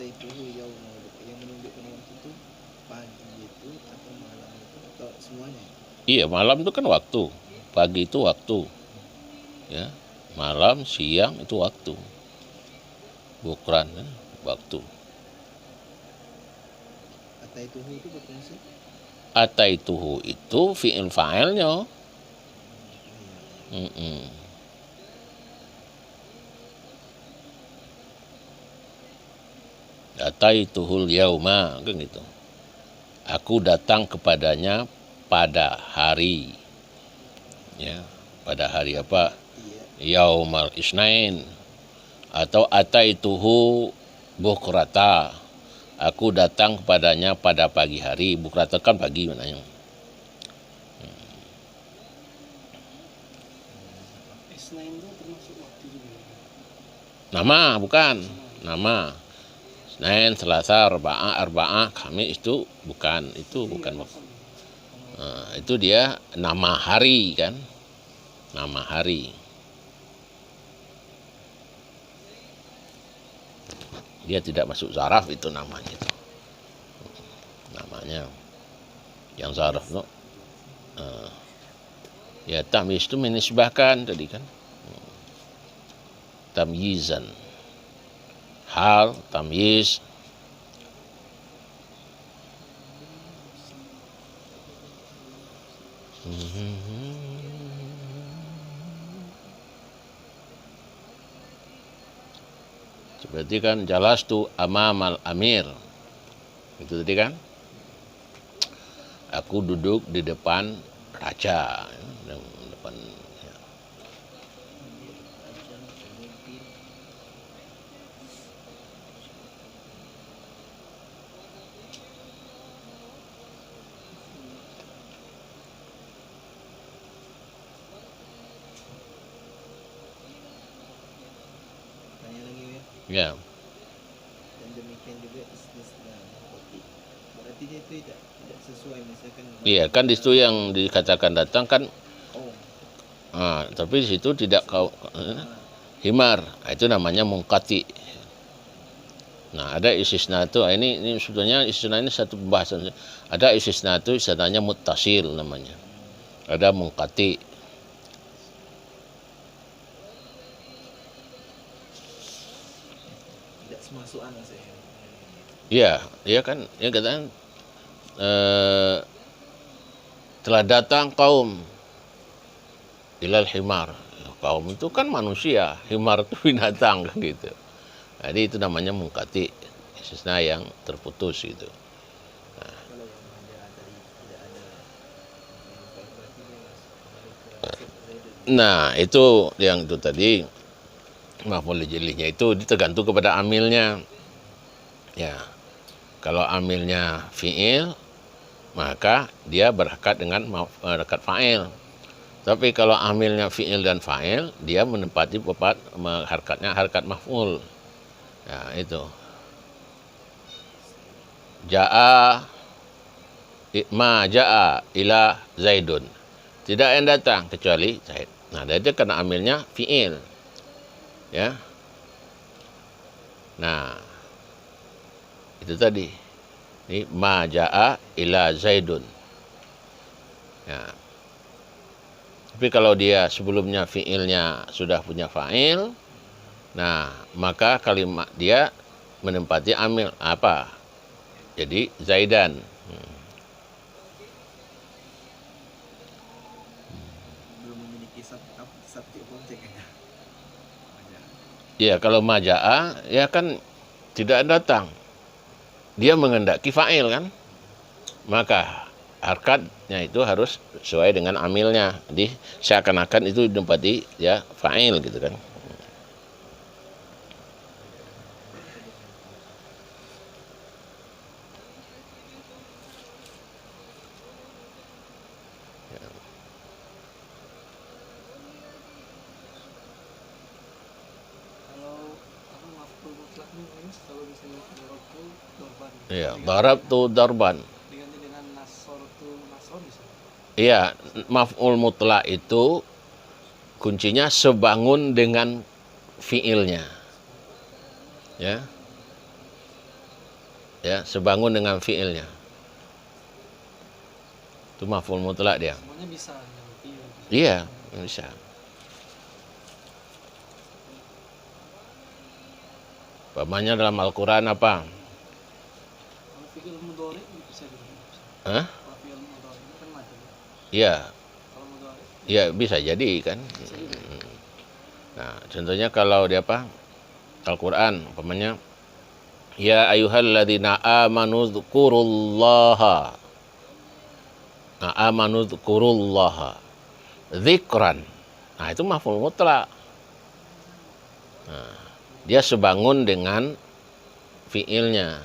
itu yang menunjukkan waktu itu pagi itu atau malam itu atau semuanya? Iya, malam itu kan waktu, pagi itu waktu, ya, malam, siang itu waktu, bukran ya, waktu. Ataituhu itu berfungsi? Ataituhu itu fi'il fa'ilnya. Oh iya, iya. Mm-mm. Ataituhul yauma kan gitu. Aku datang kepadanya pada hari, ya, pada hari apa? Iya. Yaumal isnain. Atau ataituhu bukrata. Aku datang kepadanya pada pagi hari. Bukrata kan pagi maknanya. Isnain itu termasuk waktu juga. Nama bukan, nama. Senin, Selasa, Arba'ah, Kamis itu bukan, waktu. Itu dia nama hari kan, nama hari. Dia tidak masuk zaraf itu namanya itu. Namanya yang zaraf no. Ya tamyiz itu menisbahkan tadi kan. Tamyizan. Hal, tamyiz. Seperti kan jalastu amamal amir. Itu tadi kan. Aku duduk di depan raja, depan ya. Tanya lagi ya. Ya. Dan demikian juga istisna kopi. Berarti dia itu tidak sesuai misalkan. Iya kan di situ yang dikatakan datang kan. Oh. Tapi di situ tidak kau himar. Nah, itu namanya mungkati. Nah, ada istisna itu. Ini sebetulnya istisna ini satu pembahasan. Ada istisna itu istilahnya muttasil namanya. Ada mungkati. Tidak semasukan saya. Iya, iya kan, ya katakan telah datang kaum ilal himar. Kaum itu kan manusia, himar itu binatang kan gitu. Jadi itu namanya mungkati, istisna yang terputus gitu. Kalau yang ada tadi tidak ada berarti dia masuk ke Nah, itu yang itu tadi maf'ul lijilihnya itu tergantung kepada amilnya. Ya. Kalau amilnya fi'il, maka dia berhakat dengan harokat fa'il. Tapi kalau amilnya fi'il dan fa'il, dia menempati harkatnya harkat maf'ul. Ya, itu. Ja'a ila Zaidun. Tidak yang datang kecuali Zaid. Nah, dia kena amilnya fi'il. Ya. Nah, itu tadi. Ini ma ja'a ila Zaidun. Ya. Tapi kalau dia sebelumnya fi'ilnya sudah punya fa'il, nah, maka kalimat dia menempati amil apa? Jadi Zaidan. belum memiliki subjek objek ya. Ya, kalau maja'a ya kan tidak datang. Dia mengendaki fa'il kan? Maka harkatnya itu harus sesuai dengan amilnya. Jadi seakan-akan itu ditempati ya fa'il gitu kan. Kalau misalnya darabtu dorban. Iya, darabtu darban. Diganti dengan nasortu nasron bisa. Iya, maf'ul mutlak itu kuncinya sebangun dengan fiilnya. Ya. ya, sebangun dengan fiilnya. Itu maf'ul mutlak dia. Semuanya bisa yang fiil. Iya, bisa. Umpamanya dalam Al-Quran apa? Kalau fiil mudhari bisa juga. Bisa. Hah? Kalau fiil mudhari kan mati. Iya, Kalau mudhari iya bisa jadi kan. bisa juga. Nah, contohnya kalau dia apa? Al-Quran, umpamanya ya ayyuhalladzina amanu dzkurullaha. Nah, amanu dzkurullaha dzikran. Nah, itu maf'ul mutlak. Nah, dia sebangun dengan fiilnya.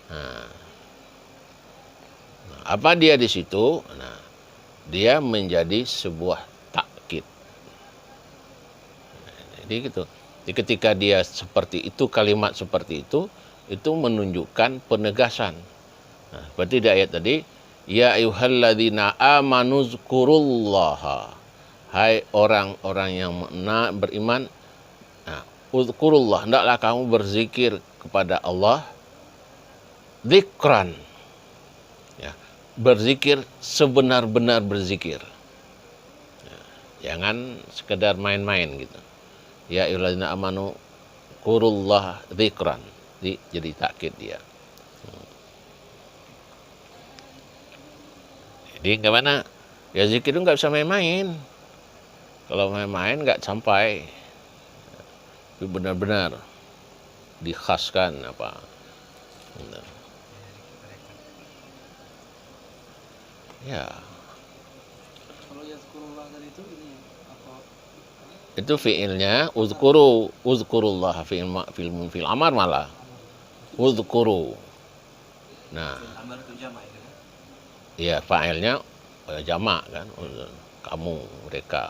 Nah, apa dia di situ? Nah, dia menjadi sebuah takkid. Jadi gitu. Jadi ketika dia seperti itu, kalimat seperti itu menunjukkan penegasan. Nah, seperti di ayat tadi, ya ayyuhalladzina amanu dzkurullaha. Hai orang-orang yang beriman, nah, uzkurullah, hendaklah kamu berzikir kepada Allah dzikran. Ya, berzikir sebenar-benar berzikir. Ya, jangan sekedar main-main gitu. Ya ayyuhalladzina amanu dzkurullah dzikran. Jadi takkid dia. Jadi gimana? Ya zikir itu nggak bisa main-main. Kalau main-main nggak sampai. Itu benar-benar dikhaskan apa. Ya, Kalau yazkurullah tadi itu ini apa? itu fiilnya uzkurullah fil amar malah. Uzkuru. Nah, Amar itu jamak itu kan. iya fa'ilnya jamak kan. Kamu, mereka.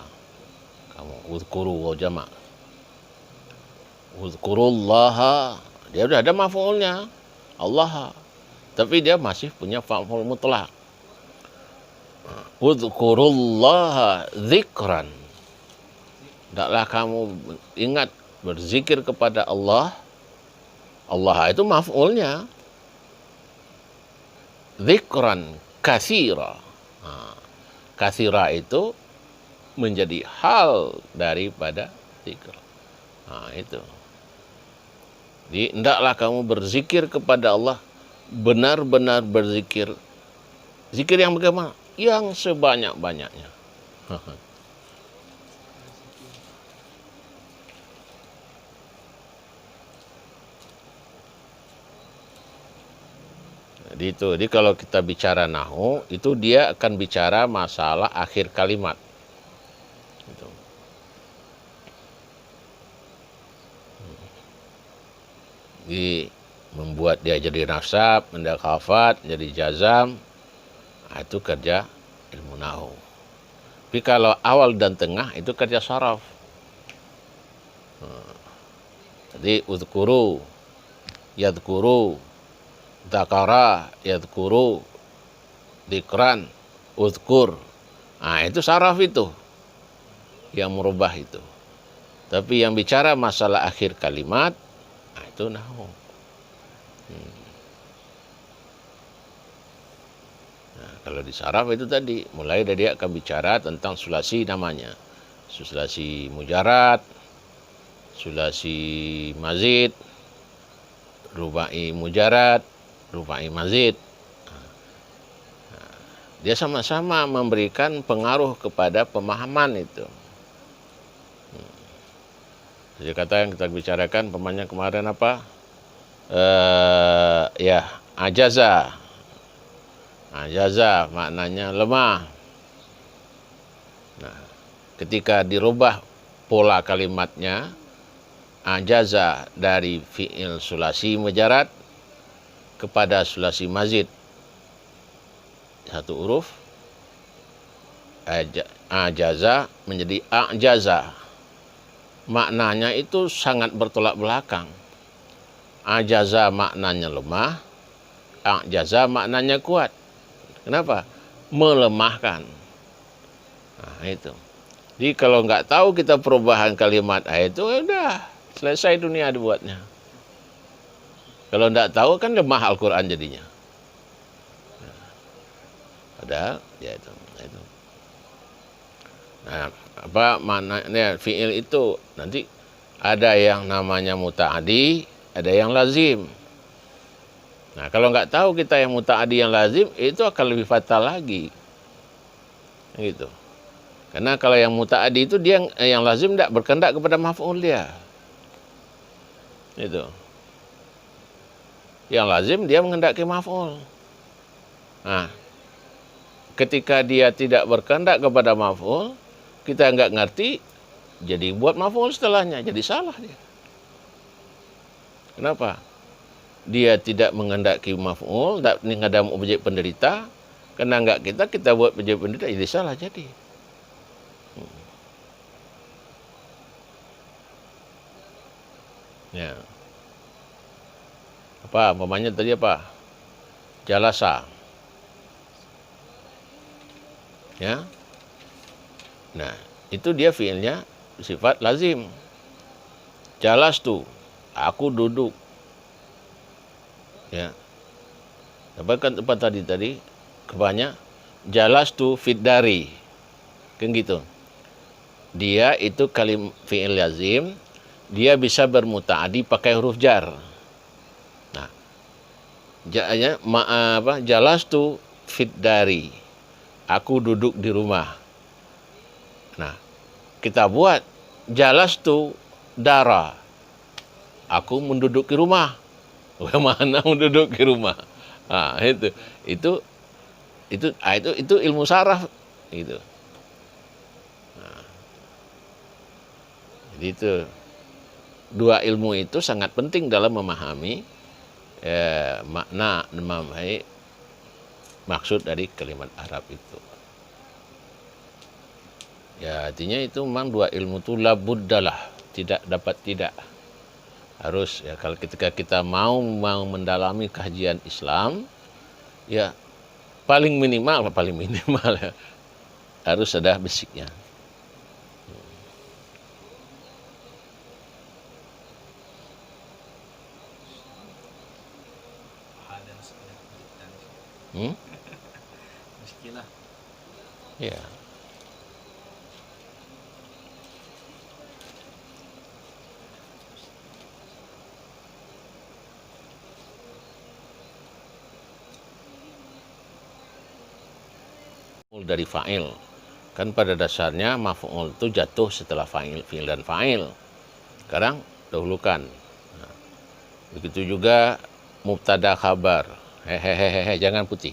Kamu uzkuru wa jamak. Uzkurullaha, dia udah ada maf'ulnya. Allah. Tapi dia masih punya maf'ul mutlak. Uzkurullaha dzikran. Hendaklah kamu ingat berzikir kepada Allah. Allah itu maf'ulnya. Dzikran katsira. Nah, katsira itu menjadi hal daripada zikr. Nah, itu. Jadi, hendaklah kamu berzikir kepada Allah, benar-benar berzikir. Zikir yang bagaimana? Yang sebanyak-banyaknya. Jadi kalau kita bicara nahwu, itu dia akan bicara masalah akhir kalimat. Gitu. Jadi membuat dia jadi nasab, mendak khafat, jadi jazam, nah, itu kerja ilmu nahwu. Tapi kalau awal dan tengah itu kerja saraf. Jadi uzkuru, yadkuru, dzakara, yadkuru, dzikran, uzkur. Nah, itu saraf itu yang merubah itu. Tapi yang bicara masalah akhir kalimat, nah, itu nahwu. Nah, kalau di saraf itu tadi, mulai dari dia akan bicara tentang sulasi namanya. Sulasi mujarad, sulasi mazid, rubai mujarad, rubai mazid. Dia sama-sama memberikan pengaruh kepada pemahaman itu. Jadi kata yang kita bicarakan pemahamannya kemarin apa? Ya, ajaza. Ajaza maknanya lemah. Nah, ketika dirubah pola kalimatnya, ajaza dari fi'il sulasi mujarad kepada sulasi mazid. Satu huruf, ajaza menjadi ajaza. Maknanya itu sangat bertolak belakang. Ajaza maknanya lemah, ajaza maknanya kuat. Kenapa? Melemahkan. Nah, itu. Jadi kalau nggak tahu kita perubahan kalimat itu udah selesai dunia dibuatnya. Kalau tidak tahu kan lemah Al-Quran jadinya. Padahal ya itu. Nah, apa maknanya fi'il itu? Nanti ada yang namanya muta'adi, ada yang lazim. Nah, kalau nggak tahu kita yang muta'adi yang lazim, itu akan lebih fatal lagi. Gitu. Karena kalau yang muta'adi itu dia yang lazim tidak berkehendak kepada maf'ul dia. Itu. Yang lazim dia menghendaki maf'ul. Nah, ketika dia tidak berkehendak kepada maf'ul, kita nggak ngerti, jadi buat maf'ul setelahnya, jadi salah dia. Kenapa? Dia tidak menghendaki maf'ul, tidak menghendaki objek penderita, karena nggak kita buat objek penderita, jadi salah jadi. Ya. Apa, umpamanya tadi apa? Jalasa. Ya. Nah, itu dia fiilnya sifat lazim. Jalas tu, aku duduk. Ya. Dapatkan tempat tadi kebanyak jalas tu fit dari. Kan gitu. Dia itu fiil lazim, dia bisa bermutaadi pakai huruf jar. Nah, jalas tu fit dari. Aku duduk di rumah. Nah, kita buat jalas tu dara. Aku menduduki rumah. Bagaimana menduduki rumah? Nah, itu ilmu saraf gitu. Nah, jadi itu dua ilmu itu sangat penting dalam memahami makna memahami maksud dari kalimat Arab itu. Ya, artinya itu memang dua ilmu itu labuddalah, tidak dapat tidak. Harus ya, kalau ketika kita mau mendalami kajian Islam, ya paling minimal ya, harus ada basicnya. Muskilah. Ya. Dari fa'il. Kan pada dasarnya maf'ul itu jatuh setelah fi'il dan fa'il. Sekarang dahulukan. Nah, begitu juga mubtada khabar. Hehehe, jangan putih.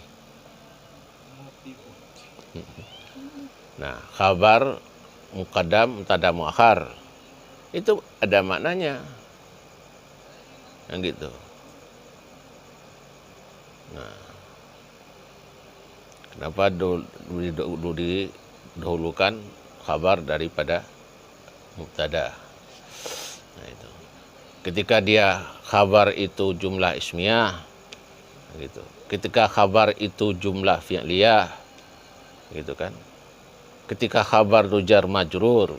Nah, khabar muqaddam, mubtada muakhar. Itu ada maknanya. Yang gitu. Nah, kenapa didahulukan khabar daripada mubtada? Nah, itu. Ketika dia khabar itu jumlah ismiyah, gitu. Ketika khabar itu jumlah fi'liyah, gitu kan. Ketika khabar itu jar majrur,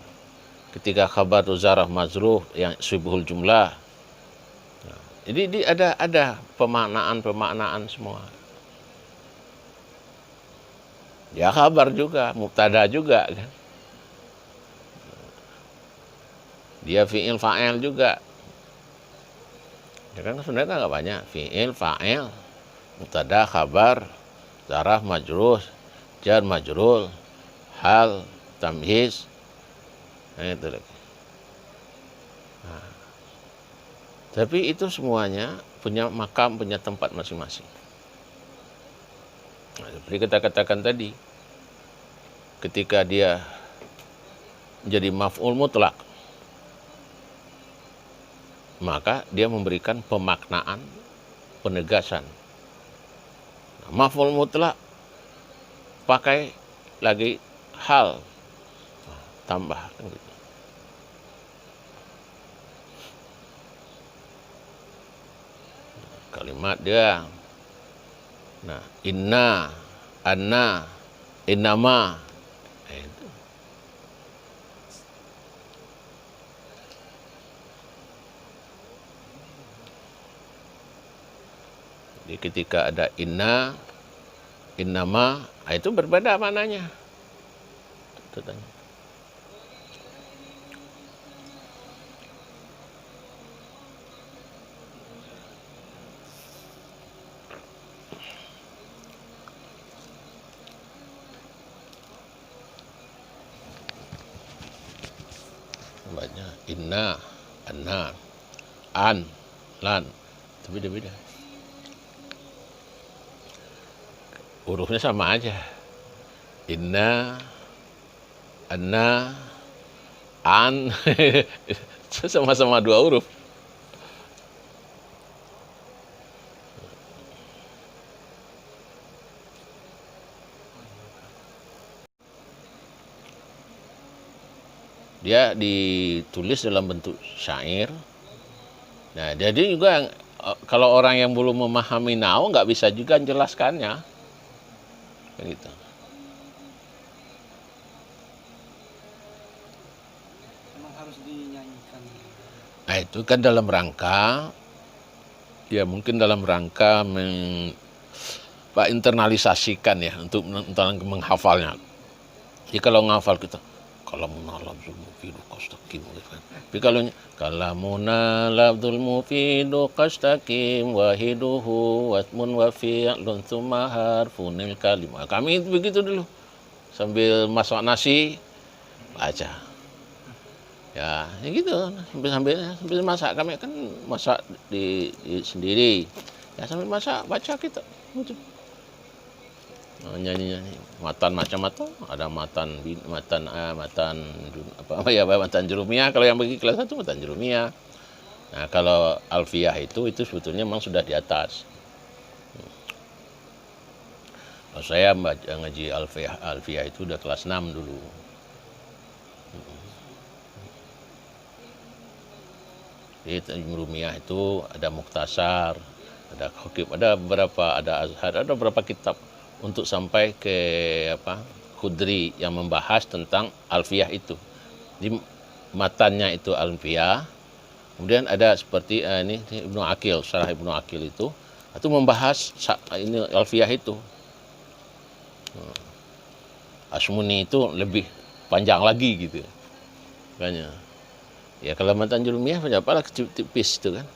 ketika khabar itu zaraf mazruf yang syibhul jumlah. Nah, jadi ada pemaknaan semua. Ya khabar juga, mubtada juga kan. Dia fi'il fa'il juga. Ya kan sebenarnya nggak banyak. Fi'il fa'il, mubtada khabar, zaraf majrur, jar majrur, hal, tamyiz. Nah, itu lagi. Nah, tapi itu semuanya punya makam, punya tempat masing-masing. Nah, seperti kita katakan tadi, ketika dia menjadi maf'ul mutlak, maka dia memberikan pemaknaan, penegasan. Nah, maf'ul mutlak pakai lagi hal, tambah gitu. Kalimat dia, nah, inna, anna, innama, itu. Jadi ketika ada inna, innama, itu berbeda maknanya. Itu tanya. Banyak inna, anna, an, lan, itu beda-beda. Hurufnya sama aja. Inna, anna, an, sama-sama 2 huruf. Dia ditulis dalam bentuk syair. Nah, jadi juga kalau orang yang belum memahami nahwu nggak bisa juga menjelaskannya. Gitu. Memang harus dinyanyikan. Nah, itu kan dalam rangka, ya mungkin dalam rangka internalisasikan ya untuk menghafalnya. Jadi kalau menghafal kita, kalamuna labdul mufidu qastaqim gitu kan. Tapi kalau kalamuna labdul mufidu qastaqim wahiduhu wasmun wa fi'lun tsumma harfunil kalimah. Kami itu begitu dulu. Sambil masak nasi baca. Ya gitu. Sambil masak, kami kan masak di sendiri. Ya sambil masak baca kita. Gitu. Nyanyi-nyanyi matan macam-macam, ada matan jurumiyah. Kalau yang bagi kelas 1 matan jurumiyah. Nah, kalau alfiyah itu sebetulnya memang sudah di atas. Kalau saya ngaji alfiyah itu udah kelas 6 dulu. Di jurumiyah itu ada muktasar, ada khokib, ada azhar, ada beberapa kitab untuk sampai ke Khudri yang membahas tentang alfiyah itu. Di matannya itu alfiyah. Kemudian ada seperti ini Ibnu Aqil, Syarah Ibnu Aqil itu membahas ini alfiyah itu. Asmuni itu lebih panjang lagi gitu. Makanya. Ya kalau matan jurumiyah apalah tipis itu kan.